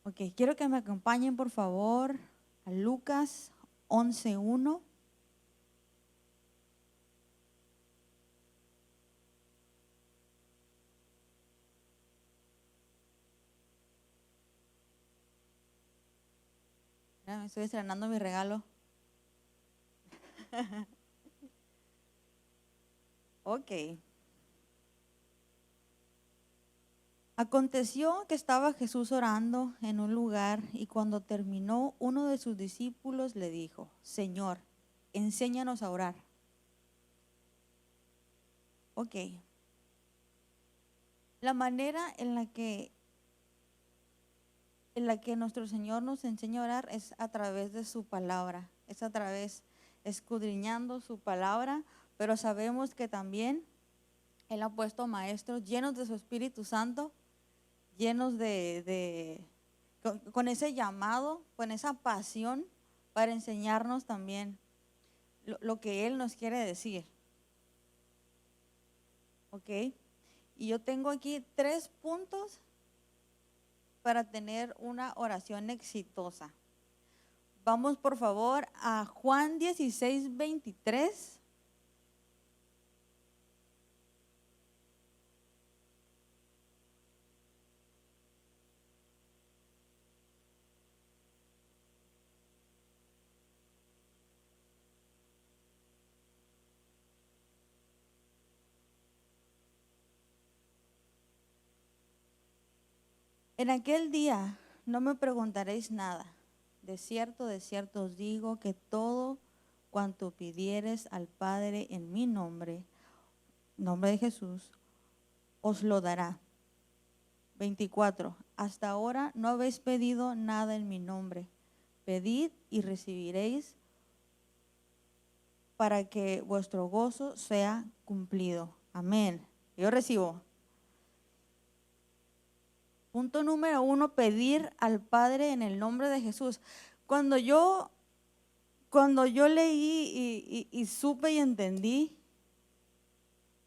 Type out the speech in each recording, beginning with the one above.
Ok, quiero que me acompañen por favor a Lucas 11:1. Mira, me estoy estrenando mi regalo. Ok. Aconteció que estaba Jesús orando en un lugar y cuando terminó, uno de sus discípulos le dijo: Señor, enséñanos a orar. Ok. La manera en la que nuestro Señor nos enseña a orar es a través de su palabra, es a través, escudriñando su palabra, pero sabemos que también Él ha puesto maestros llenos de su Espíritu Santo, llenos con ese llamado, con esa pasión para enseñarnos también lo que Él nos quiere decir. ¿Ok? Y yo tengo aquí 3 puntos para tener una oración exitosa. Vamos por favor a Juan 16:23. En aquel día no me preguntaréis nada. De cierto os digo que todo cuanto pidiereis al Padre en mi nombre de Jesús, os lo dará. 24. Hasta ahora no habéis pedido nada en mi nombre. Pedid y recibiréis para que vuestro gozo sea cumplido. Amén. Yo recibo. Punto número 1, pedir al Padre en el nombre de Jesús. Cuando yo leí y supe y entendí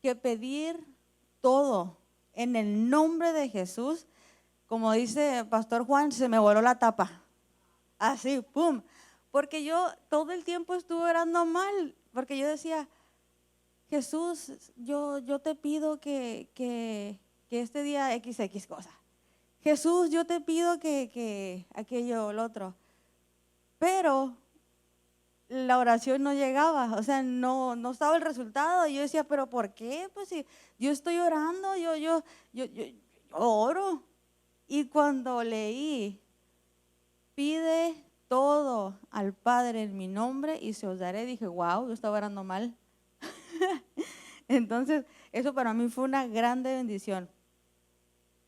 que pedir todo en el nombre de Jesús, como dice Pastor Juan, se me voló la tapa. Así, ¡pum! Porque yo todo el tiempo estuve orando mal, porque yo decía: Jesús, yo te pido que este día XX cosa. Jesús, yo te pido que aquello o lo otro. Pero la oración no llegaba, o sea, no estaba el resultado. Y yo decía: ¿pero por qué? Pues si yo estoy orando, yo oro. Y cuando leí, pide todo al Padre en mi nombre y se os daré, dije: wow, yo estaba orando mal. Entonces, eso para mí fue una grande bendición,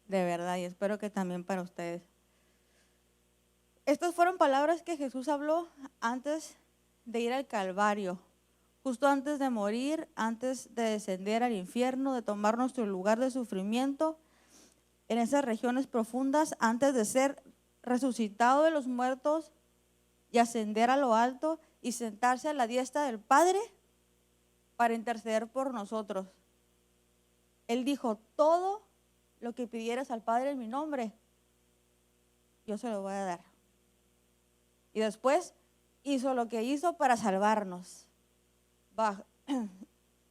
de verdad, y espero que también para ustedes. Estas fueron palabras que Jesús habló antes de ir al Calvario, justo antes de morir, antes de descender al infierno, de tomar nuestro lugar de sufrimiento en esas regiones profundas, antes de ser resucitado de los muertos y ascender a lo alto y sentarse a la diestra del Padre para interceder por nosotros. Él dijo: todo lo que pidieras al Padre en mi nombre, yo se lo voy a dar. Y después hizo lo que hizo para salvarnos.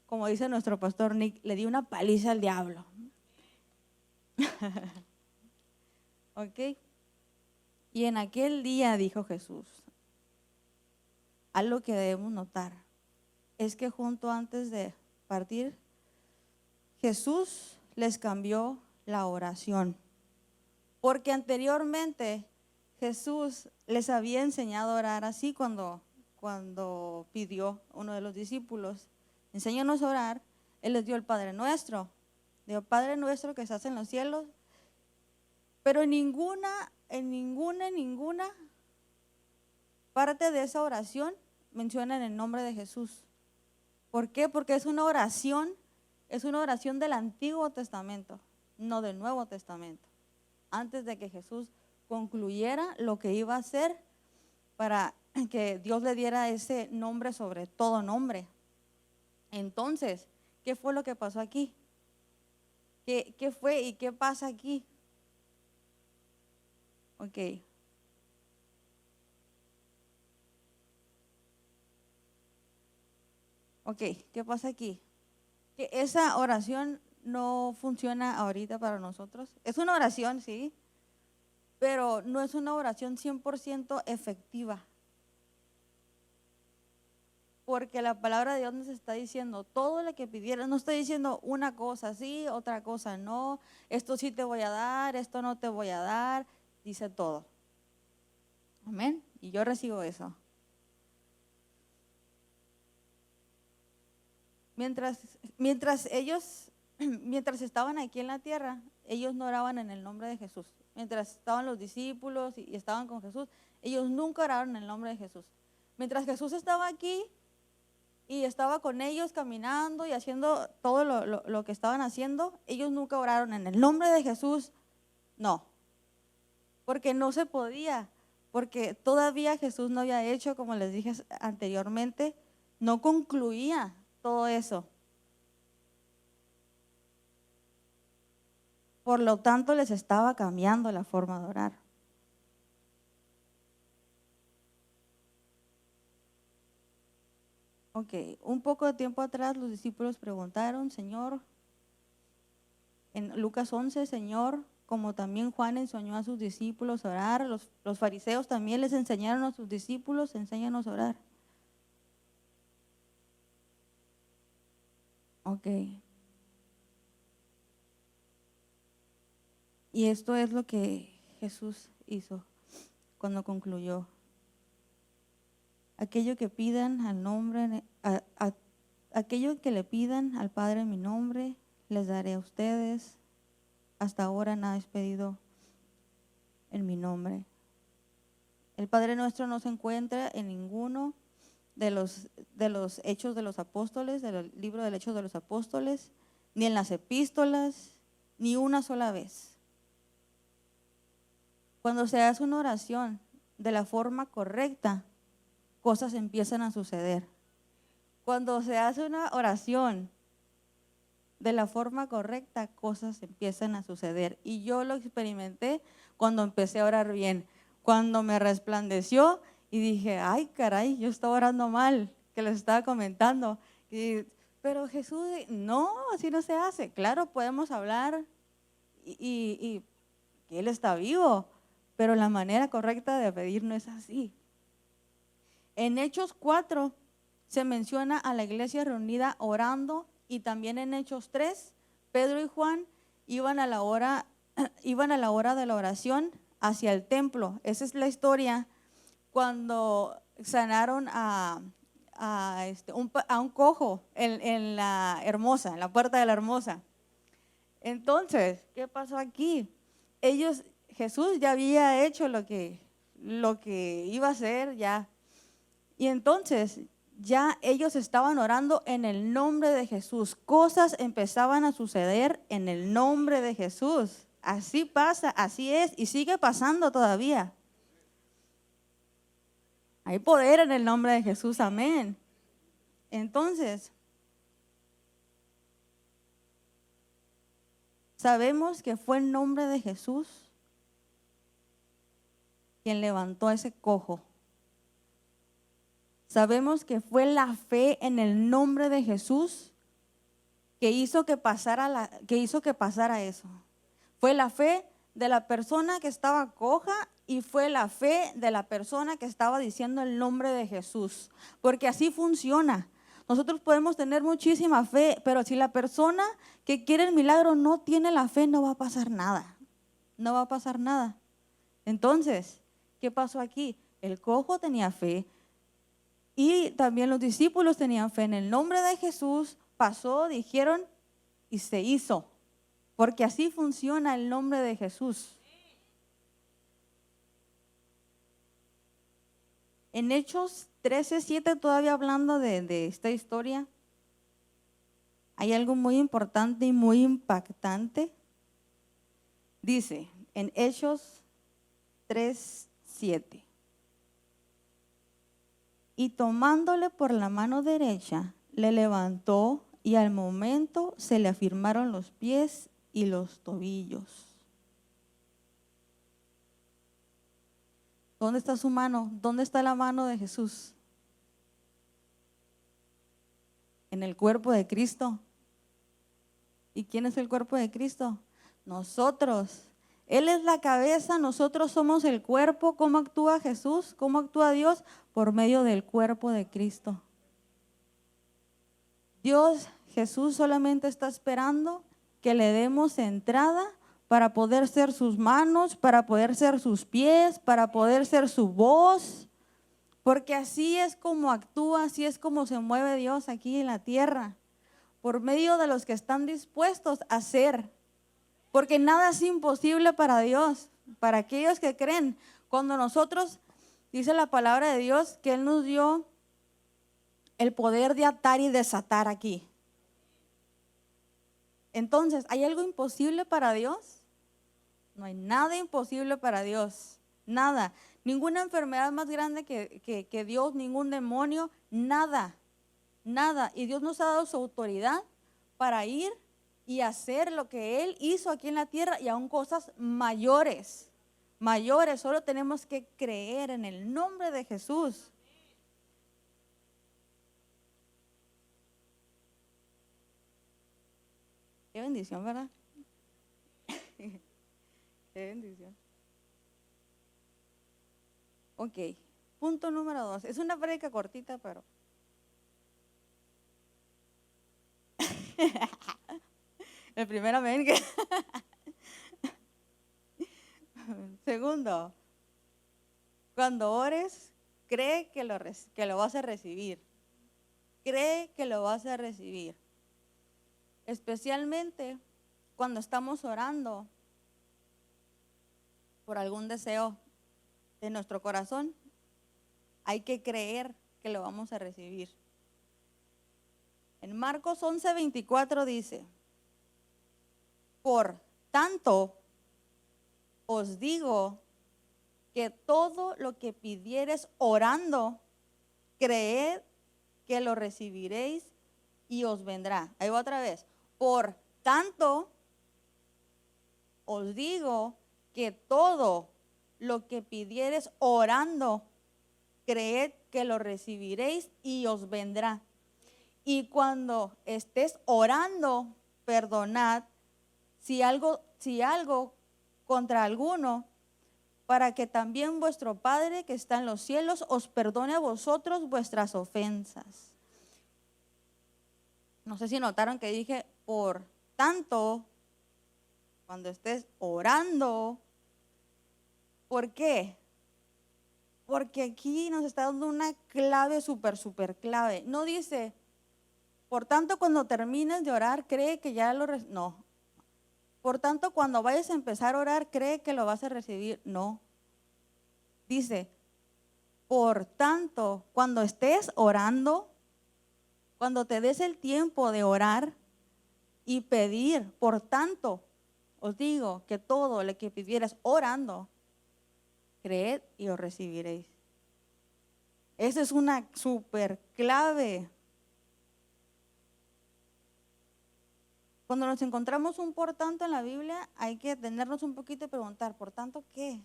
Como dice nuestro pastor Nick, le dio una paliza al diablo. ¿Ok? Y en aquel día, dijo Jesús, algo que debemos notar es que junto antes de partir, Jesús les cambió la oración. Porque anteriormente Jesús les había enseñado a orar así cuando pidió a uno de los discípulos: enséñanos a orar. Él les dio el Padre Nuestro. Dijo: Padre nuestro que estás en los cielos. Pero en ninguna parte de esa oración mencionan el nombre de Jesús. ¿Por qué? Porque es una oración del Antiguo Testamento, no del Nuevo Testamento. Antes de que Jesús concluyera lo que iba a hacer para que Dios le diera ese nombre sobre todo nombre. Entonces, ¿qué fue lo que pasó aquí? ¿Qué fue y qué pasa aquí? Ok. Ok, ¿qué pasa aquí? Que esa oración no funciona ahorita para nosotros. Es una oración, sí, pero no es una oración 100% efectiva. Porque la palabra de Dios nos está diciendo todo lo que pidieras. No estoy diciendo una cosa sí, otra cosa no. Esto sí te voy a dar, esto no te voy a dar. Dice todo. Amén. Y yo recibo eso. Mientras mientras estaban aquí en la tierra, ellos no oraban en el nombre de Jesús. Mientras estaban los discípulos y estaban con Jesús, ellos nunca oraron en el nombre de Jesús. Mientras Jesús estaba aquí y estaba con ellos caminando y haciendo todo lo que estaban haciendo, ellos nunca oraron en el nombre de Jesús, no, porque no se podía, porque todavía Jesús no había hecho, como les dije anteriormente, no concluía todo eso. Por lo tanto, les estaba cambiando la forma de orar. Ok, un poco de tiempo atrás los discípulos preguntaron, Señor, en Lucas 11, Señor, como también Juan enseñó a sus discípulos a orar, los fariseos también les enseñaron a sus discípulos, enséñanos a orar. Ok. Y esto es lo que Jesús hizo cuando concluyó. Aquello que pidan al nombre, aquello que le pidan al Padre en mi nombre, les daré a ustedes. Hasta ahora nada es pedido en mi nombre. El Padre Nuestro no se encuentra en ninguno de los hechos de los apóstoles, del libro del Hechos de los Apóstoles, ni en las epístolas, ni una sola vez. Cuando se hace una oración de la forma correcta, cosas empiezan a suceder. Cuando se hace una oración de la forma correcta, cosas empiezan a suceder. Y yo lo experimenté cuando empecé a orar bien, cuando me resplandeció y dije, ay caray, yo estaba orando mal, que les estaba comentando. Pero Jesús, no, así no se hace. Claro, podemos hablar y que Él está vivo, pero la manera correcta de pedir no es así. En Hechos 4 se menciona a la iglesia reunida orando, y también en Hechos 3, Pedro y Juan iban a la hora de la oración hacia el templo. Esa es la historia cuando sanaron a un cojo en la Hermosa, en la puerta de la Hermosa. Entonces, ¿qué pasó aquí? Jesús ya había hecho lo que iba a hacer ya. Y entonces ya ellos estaban orando en el nombre de Jesús. Cosas empezaban a suceder en el nombre de Jesús. Así pasa, así es y sigue pasando todavía. Hay poder en el nombre de Jesús, amén. Entonces, sabemos que fue el nombre de Jesús quien levantó a ese cojo. Sabemos que fue la fe en el nombre de Jesús que hizo que pasara eso. Fue la fe de la persona que estaba coja y fue la fe de la persona que estaba diciendo el nombre de Jesús. Porque así funciona. Nosotros podemos tener muchísima fe, pero si la persona que quiere el milagro no tiene la fe, no va a pasar nada. No va a pasar nada. Entonces, ¿qué pasó aquí? El cojo tenía fe. Y también los discípulos tenían fe en el nombre de Jesús, pasó, dijeron y se hizo, porque así funciona el nombre de Jesús. En Hechos 13:7, todavía hablando de esta historia, hay algo muy importante y muy impactante. Dice en Hechos 3:7. Y tomándole por la mano derecha, le levantó y al momento se le afirmaron los pies y los tobillos. ¿Dónde está su mano? ¿Dónde está la mano de Jesús? En el cuerpo de Cristo. ¿Y quién es el cuerpo de Cristo? Nosotros. Él es la cabeza, nosotros somos el cuerpo. ¿Cómo actúa Jesús? ¿Cómo actúa Dios? Por medio del cuerpo de Cristo. Dios, Jesús solamente está esperando que le demos entrada para poder ser sus manos, para poder ser sus pies, para poder ser su voz. Porque así es como actúa, así es como se mueve Dios aquí en la tierra. Por medio de los que están dispuestos a hacer. Porque nada es imposible para Dios, para aquellos que creen. Cuando nosotros, dice la palabra de Dios, que Él nos dio el poder de atar y desatar aquí. Entonces, ¿hay algo imposible para Dios? No hay nada imposible para Dios, nada. Ninguna enfermedad más grande que Dios, ningún demonio, nada, nada. Y Dios nos ha dado su autoridad para ir y hacer lo que Él hizo aquí en la tierra y aún cosas mayores, mayores. Solo tenemos que creer en el nombre de Jesús. Qué bendición, ¿verdad? Qué bendición. Ok, punto número 2. Es una prédica cortita, pero... El primero, amén. Segundo, cuando ores, cree que lo vas a recibir. Cree que lo vas a recibir. Especialmente cuando estamos orando por algún deseo de nuestro corazón, hay que creer que lo vamos a recibir. En Marcos 11:24 dice, por tanto, os digo que todo lo que pidiereis orando, creed que lo recibiréis y os vendrá. Ahí va otra vez. Por tanto, os digo que todo lo que pidiereis orando, creed que lo recibiréis y os vendrá. Y cuando estés orando, perdonad si algo contra alguno, para que también vuestro Padre que está en los cielos os perdone a vosotros vuestras ofensas. No sé si notaron que dije, por tanto, cuando estés orando, ¿por qué? Porque aquí nos está dando una clave súper clave. No dice, por tanto, cuando termines de orar, cree que ya no. Por tanto, cuando vayas a empezar a orar, cree que lo vas a recibir. No. Dice, por tanto, cuando estés orando, cuando te des el tiempo de orar y pedir, por tanto, os digo que todo lo que pidieras orando, creed y os recibiréis. Esa es una súper clave. Cuando nos encontramos un por tanto en la Biblia, hay que detenernos un poquito y preguntar, ¿por tanto qué?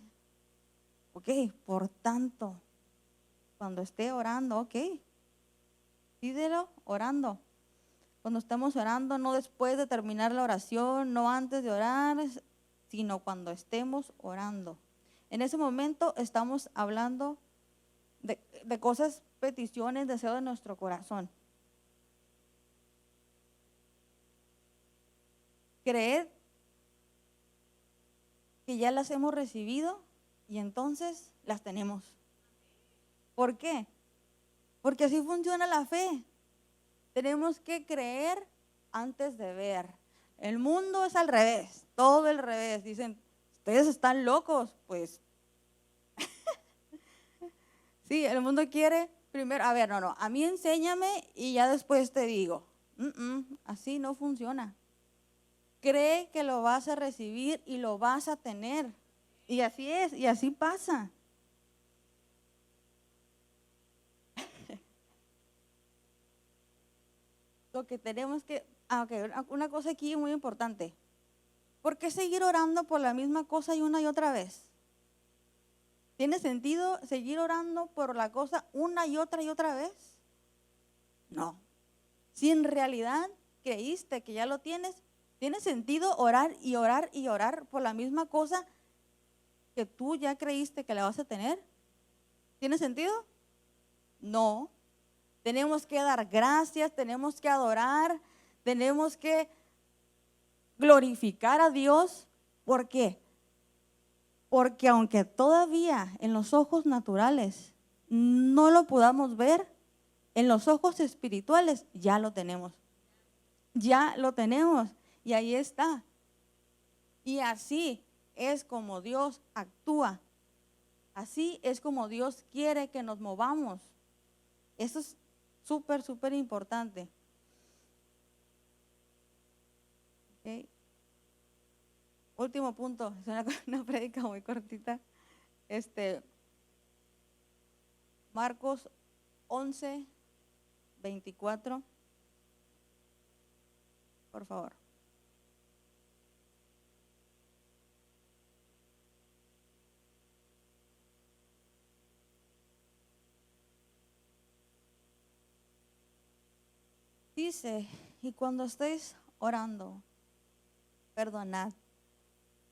Ok, por tanto, cuando esté orando, ok, pídelo orando. Cuando estemos orando, no después de terminar la oración, no antes de orar, sino cuando estemos orando. En ese momento estamos hablando de cosas, peticiones, deseos de nuestro corazón. Creed que ya las hemos recibido y entonces las tenemos. ¿Por qué? Porque así funciona la fe. Tenemos que creer antes de ver. El mundo es al revés, todo al revés. Dicen, ustedes están locos, pues. Sí, el mundo quiere primero, a ver, no, a mí enséñame y ya después te digo. Así no funciona. Cree que lo vas a recibir y lo vas a tener. Y así es, y así pasa. Lo que tenemos que, una cosa aquí muy importante. ¿Por qué seguir orando por la misma cosa y una y otra vez? ¿Tiene sentido seguir orando por la cosa una y otra vez? No. Si en realidad creíste que ya lo tienes, ¿tiene sentido orar y orar y orar por la misma cosa que tú ya creíste que la vas a tener? ¿Tiene sentido? No. Tenemos que dar gracias, tenemos que adorar, tenemos que glorificar a Dios. ¿Por qué? Porque aunque todavía en los ojos naturales no lo podamos ver, en los ojos espirituales ya lo tenemos. Ya lo tenemos y ahí está. Y así es como Dios actúa. Así es como Dios quiere que nos movamos. Eso es súper importante. ¿Okay? Último punto, es una prédica muy cortita. Marcos 11:24. Por favor. Dice, y cuando estéis orando, perdonad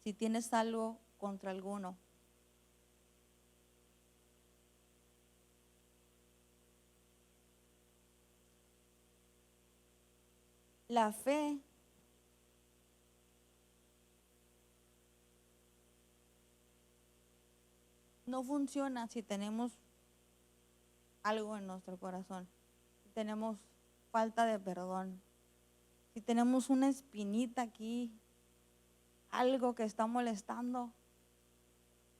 si tienes algo contra alguno. La fe no funciona si tenemos algo en nuestro corazón, si tenemos falta de perdón, si tenemos una espinita aquí, algo que está molestando,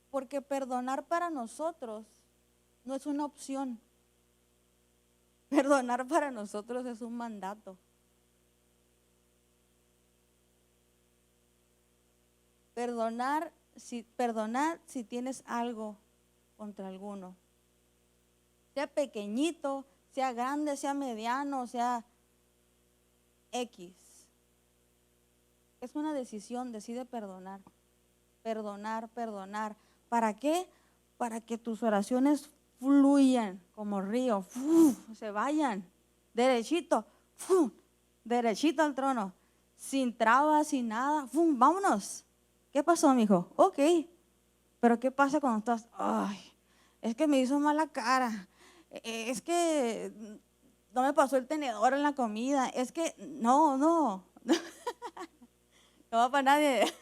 porque perdonar para nosotros no es una opción, perdonar para nosotros es un mandato. Perdonad si tienes algo contra alguno, sea pequeñito, sea grande, sea mediano, sea X. Es una decisión, decide perdonar. Perdonar. ¿Para qué? Para que tus oraciones fluyan como río, se vayan derechito, derechito al trono, sin trabas, sin nada, vámonos. ¿Qué pasó, mijo? Ok, pero ¿qué pasa cuando estás? Ay, es que me hizo mala cara, es que no me pasó el tenedor en la comida, es que no no va para nadie.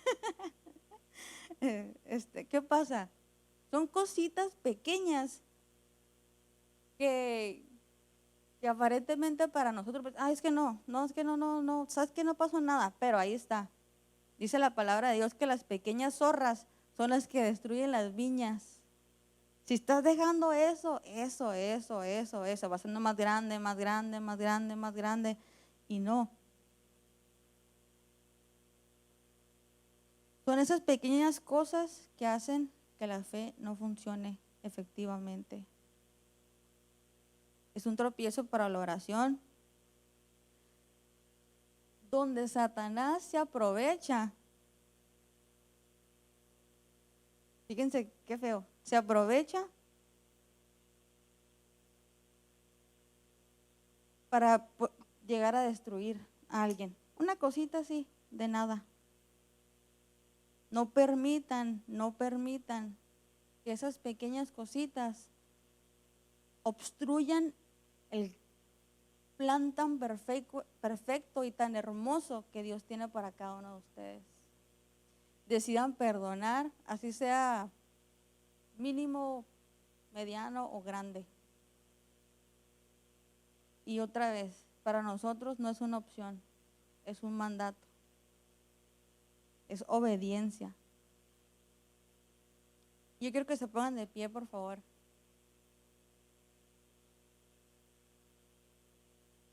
¿Qué pasa? Son cositas pequeñas que aparentemente para nosotros, pues, es que no, sabes que no pasó nada, pero ahí está. Dice la palabra de Dios que las pequeñas zorras son las que destruyen las viñas. Si estás dejando eso va siendo más grande, y no. Son esas pequeñas cosas que hacen que la fe no funcione efectivamente. Es un tropiezo para la oración, donde Satanás se aprovecha. Fíjense qué feo, se aprovecha para llegar a destruir a alguien. Una cosita así, de nada. No permitan que esas pequeñas cositas obstruyan el plan tan perfecto y tan hermoso que Dios tiene para cada uno de ustedes. Decidan perdonar, así sea mínimo, mediano o grande. Y otra vez, para nosotros no es una opción, es un mandato, es obediencia. Yo quiero que se pongan de pie, por favor.